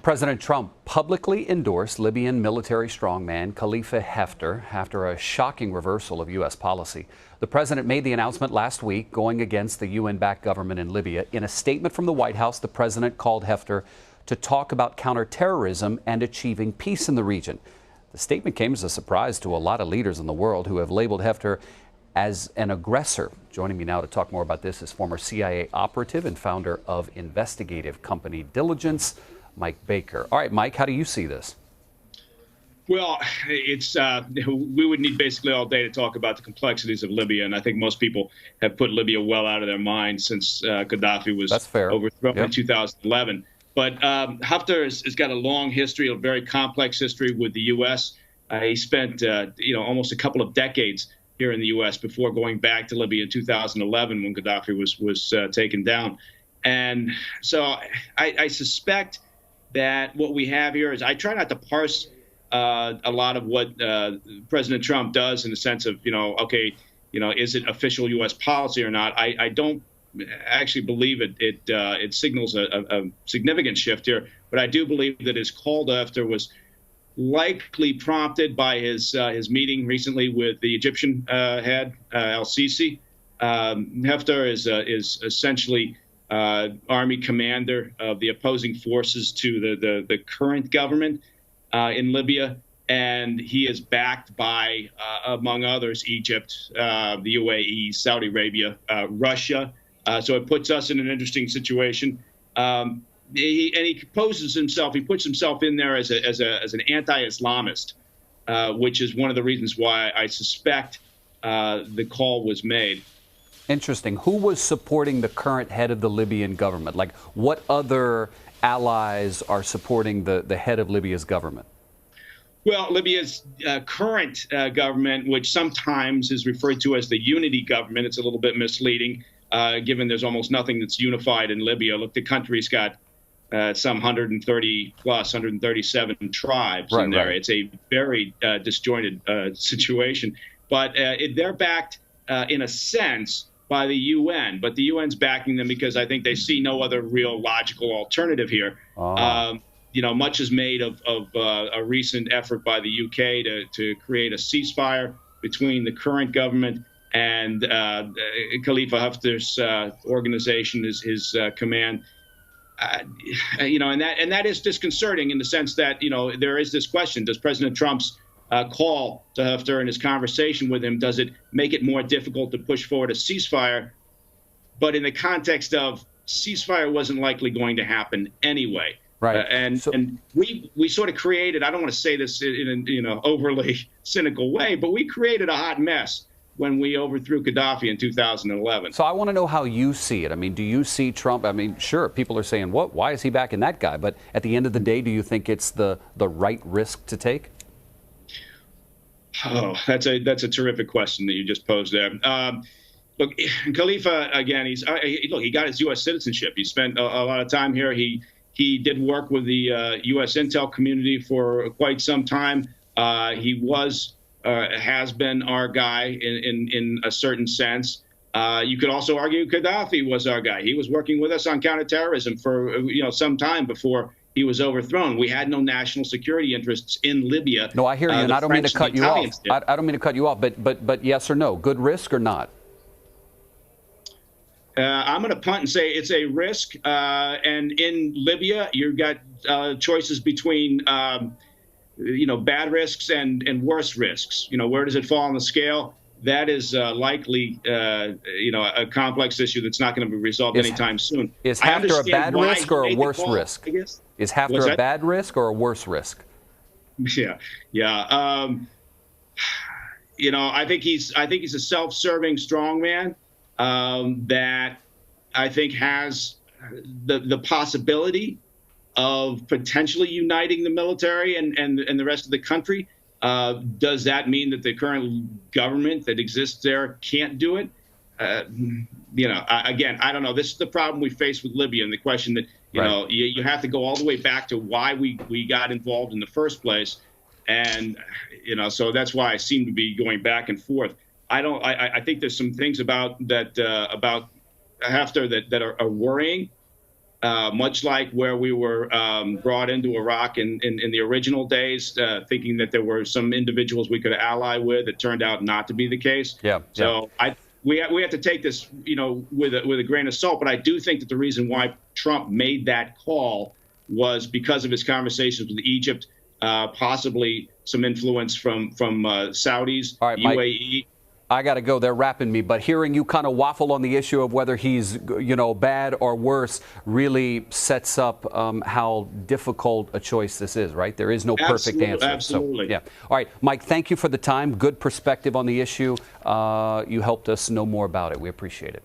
President Trump publicly endorsed Libyan military strongman Khalifa Hifter after a shocking reversal of U.S. policy. The president made the announcement last week, going against the UN-backed government in Libya. In a statement from the White House, the president called Hifter to talk about counterterrorism and achieving peace in the region. The statement came as a surprise to a lot of leaders in the world who have labeled Hifter as an aggressor. Joining me now to talk more about this is former CIA operative and founder of investigative company Diligence, Mike Baker. All right, Mike, how do you see this? Well, we would need basically all day to talk about the complexities of Libya, and I think most people have put Libya well out of their minds since Gaddafi was overthrown in 2011. But Hifter has got a long history, a very complex history with the U.S. He spent almost a couple of decades here in the U.S. before going back to Libya in 2011 when Gaddafi was taken down. And so I suspect that what we have here is, I try not to parse a lot of what President Trump does in the sense of, is it official U.S. policy or not? I don't actually believe it signals a significant shift here, but I do believe that his call to Hifter was likely prompted by his meeting recently with the Egyptian head, al-Sisi. Hifter is essentially army commander of the opposing forces to the current government in Libya, and he is backed by, among others, Egypt, the UAE, Saudi Arabia, Russia. So it puts us in an interesting situation. He puts himself in there as an anti-Islamist, which is one of the reasons why I suspect the call was made. Interesting. Who was supporting the current head of the Libyan government? Like, what other allies are supporting the head of Libya's government? Well, Libya's current government, which sometimes is referred to as the unity government, it's a little bit misleading, given there's almost nothing that's unified in Libya. Look, the country's got some 130 plus, 137 tribes in there. Right. It's a very disjointed situation. But they're backed, in a sense, by the UN, but the UN's backing them because I think they see no other real logical alternative here. Much is made of a recent effort by the UK to create a ceasefire between the current government and Khalifa Hifter's organization, his command. And that is disconcerting in the sense that, there is this question: does President Trump's call to Hifter and his conversation with him, does it make it more difficult to push forward a ceasefire? But in the context of ceasefire wasn't likely going to happen anyway. Right. And we sort of created, I don't want to say this in an overly cynical way, but we created a hot mess when we overthrew Gaddafi in 2011. So I want to know how you see it. I mean, do you see Trump? I mean, sure, people are saying, what? Why is he backing that guy? But at the end of the day, do you think it's the right risk to take? Oh, that's a terrific question that you just posed there. Look, Khalifa, again, he got his U.S. citizenship. He spent a lot of time here. He did work with the U.S. intel community for quite some time. He has been our guy in a certain sense. You could also argue Gaddafi was our guy. He was working with us on counterterrorism for some time before he was overthrown. We had no national security interests in Libya. No, I hear you, and I don't mean to cut you off. I don't mean to cut you off, but yes or no, good risk or not? I'm going to punt and say it's a risk. And in Libya, you've got choices between, bad risks and worse risks. Where does it fall on the scale? That is likely, a complex issue that's not going to be resolved anytime soon. Is Hifter a bad risk or a worse risk? Is Hifter a bad risk or a worse risk? Yeah. I think he's a self-serving strongman that I think has the possibility of potentially uniting the military and the rest of the country. Does that mean that the current government that exists there can't do it? Again, I don't know. This is the problem we face with Libya, and the question that you have to go all the way back to why we got involved in the first place, and so that's why I seem to be going back and forth. I think there's some things about Hifter that are worrying. much like where we were brought into Iraq in the original days, thinking that there were some individuals we could ally with. It turned out not to be the case. Yeah. So we have to take this, with a grain of salt. But I do think that the reason why Trump made that call was because of his conversations with Egypt, possibly some influence from Saudis, all right, UAE. Mike, I got to go. They're wrapping me. But hearing you kind of waffle on the issue of whether he's, bad or worse really sets up how difficult a choice this is, right? There is no perfect answer. Absolutely. So, yeah. All right, Mike, thank you for the time. Good perspective on the issue. You helped us know more about it. We appreciate it.